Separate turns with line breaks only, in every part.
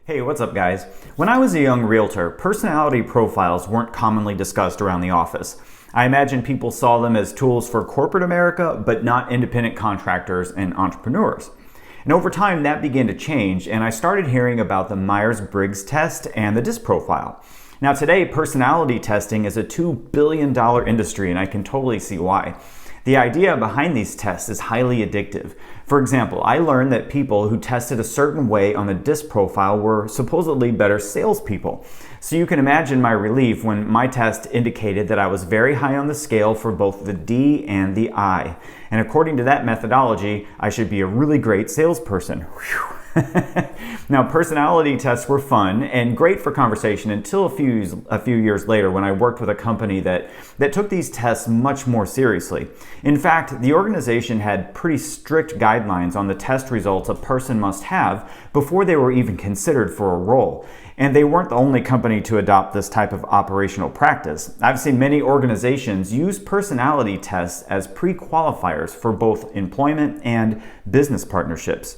Hey, what's up guys? When I was a young realtor, personality profiles weren't commonly discussed around the office. I imagine people saw them as tools for corporate America, but not independent contractors and entrepreneurs. And over time, that began to change, and I started hearing about the Myers-Briggs test and the DISC profile. Now today, personality testing is a $2 billion industry, and I can totally see why. The idea behind these tests is highly addictive. For example, I learned that people who tested a certain way on the DISC profile were supposedly better salespeople. So you can imagine my relief when my test indicated that I was very high on the scale for both the D and the I. And according to that methodology, I should be a really great salesperson. Whew. Now, personality tests were fun and great for conversation until a few years later when I worked with a company that took these tests much more seriously. In fact, the organization had pretty strict guidelines on the test results a person must have before they were even considered for a role. And they weren't the only company to adopt this type of operational practice. I've seen many organizations use personality tests as pre-qualifiers for both employment and business partnerships.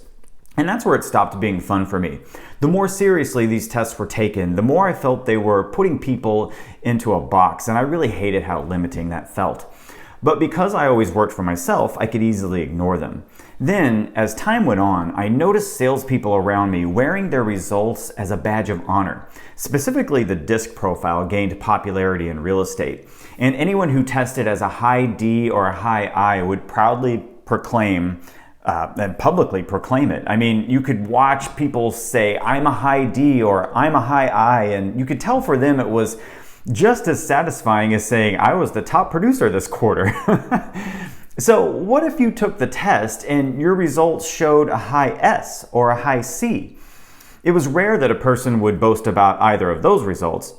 And that's where it stopped being fun for me. The more seriously these tests were taken, the more I felt they were putting people into a box, and I really hated how limiting that felt. But because I always worked for myself, I could easily ignore them. Then, as time went on, I noticed salespeople around me wearing their results as a badge of honor. Specifically, the DISC profile gained popularity in real estate. And anyone who tested as a high D or a high I would proudly proclaim and publicly proclaim it. I mean, you could watch people say, I'm a high D or I'm a high I, and you could tell for them it was just as satisfying as saying, I was the top producer this quarter. So what if you took the test and your results showed a high S or a high C? It was rare that a person would boast about either of those results.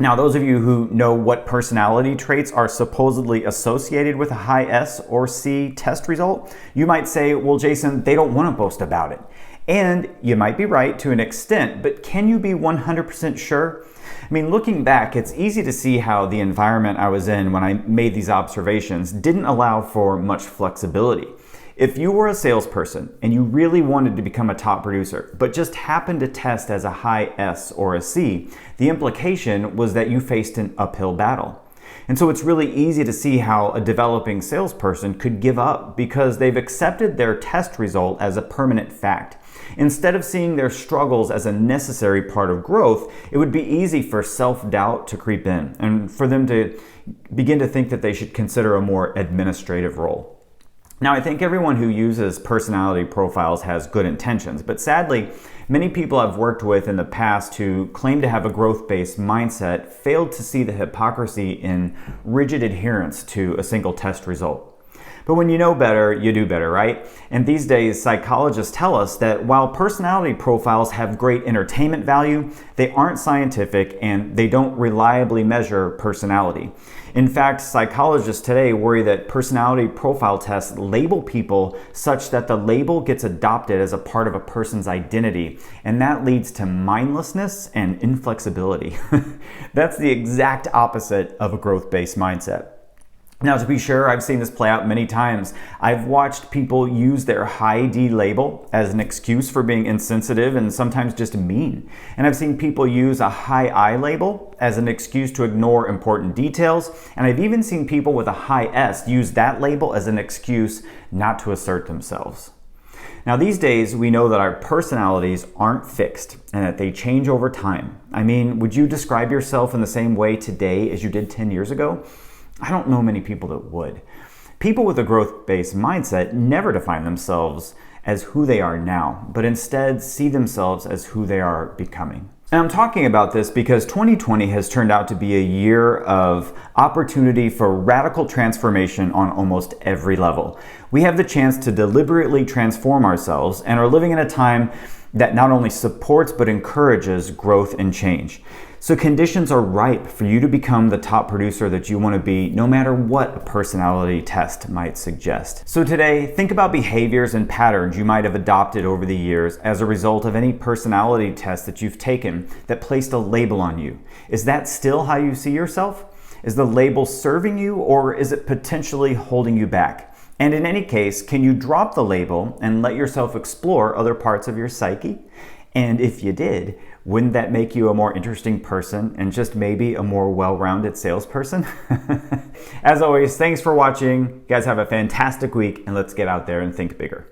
Now, those of you who know what personality traits are supposedly associated with a high S or C test result, you might say, well, Jason, they don't want to boast about it. And you might be right to an extent, but can you be 100% sure? I mean, looking back, it's easy to see how the environment I was in when I made these observations didn't allow for much flexibility. If you were a salesperson and you really wanted to become a top producer, but just happened to test as a high S or a C, the implication was that you faced an uphill battle. And so it's really easy to see how a developing salesperson could give up because they've accepted their test result as a permanent fact. Instead of seeing their struggles as a necessary part of growth, it would be easy for self-doubt to creep in and for them to begin to think that they should consider a more administrative role. Now, I think everyone who uses personality profiles has good intentions, but sadly, many people I've worked with in the past who claim to have a growth-based mindset failed to see the hypocrisy in rigid adherence to a single test result. But when you know better, you do better, right? And these days, psychologists tell us that while personality profiles have great entertainment value, they aren't scientific and they don't reliably measure personality. In fact, psychologists today worry that personality profile tests label people such that the label gets adopted as a part of a person's identity, and that leads to mindlessness and inflexibility. That's the exact opposite of a growth-based mindset. Now, to be sure, I've seen this play out many times. I've watched people use their high D label as an excuse for being insensitive and sometimes just mean. And I've seen people use a high I label as an excuse to ignore important details. And I've even seen people with a high S use that label as an excuse not to assert themselves. Now, these days, we know that our personalities aren't fixed and that they change over time. I mean, would you describe yourself in the same way today as you did 10 years ago? I don't know many people that would. People with a growth-based mindset never define themselves as who they are now, but instead see themselves as who they are becoming. And I'm talking about this because 2020 has turned out to be a year of opportunity for radical transformation on almost every level. We have the chance to deliberately transform ourselves and are living in a time that not only supports but encourages growth and change. So conditions are ripe for you to become the top producer that you want to be, no matter what a personality test might suggest. So today, think about behaviors and patterns you might have adopted over the years as a result of any personality test that you've taken that placed a label on you. Is that still how you see yourself? Is the label serving you, or is it potentially holding you back? And in any case, can you drop the label and let yourself explore other parts of your psyche? And if you did, wouldn't that make you a more interesting person and just maybe a more well-rounded salesperson? As always, thanks for watching. You guys have a fantastic week, and let's get out there and think bigger.